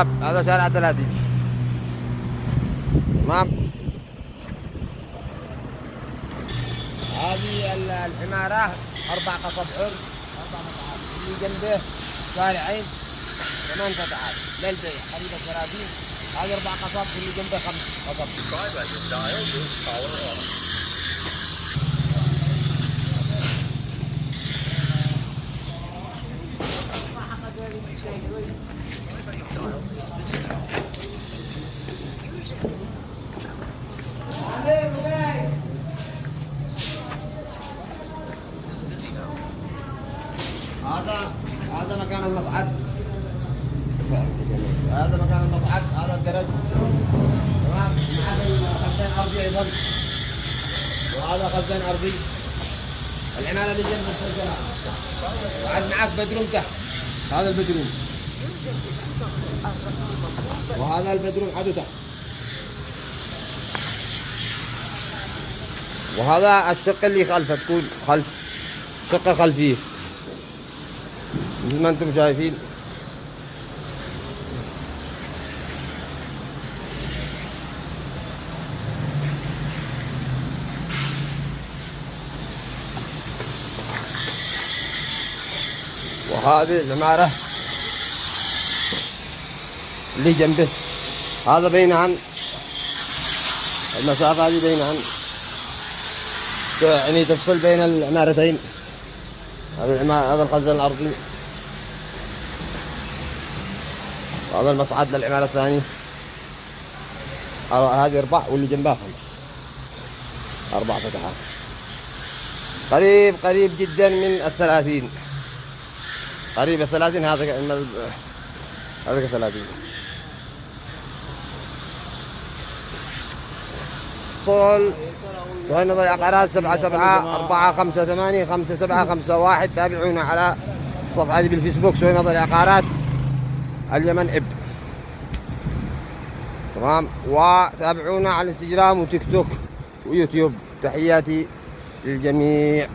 هذا شارع 30. تمام. هذه العمارة 4 قصب حر، 4 مقاعد. اللي جنبه شارعين 8 قطعات للبيع قريبة 30. هذه 4 قصب، اللي جنبه 5 قصب. هذا مكان المصعد. هذا مكان المصعد، هذا الدرج. تمام. هذا خزان ارضي ايضا، وهذا خزان ارضي. العمارة اللي جنب السجلة وعاد معك بدروم تحت. هذا البدروم، وهذا البدروم عدو تحت. وهذا الشقة اللي خلفه، تكون خلف شقة خلفية مثل ما انتم شايفين. وهذه العمارة اللي جنبه، هذا بينهن المسافة هذه بينهن، يعني تفصل بين العمارتين. هذا الخزان الأرضي، وهذا المصعد للعمارة الثانية. هذه 4 واللي جنبها 5، 4 فتحات. قريب جدا من 30، قريب 30. هذا 30. سهل نظر العقارات 7745585751. تابعونا على الصفحة دي بالفيسبوك، سهل نظر العقارات اليمن اب. تمام. وتابعونا على الانستجرام وتيك توك ويوتيوب. تحياتي للجميع.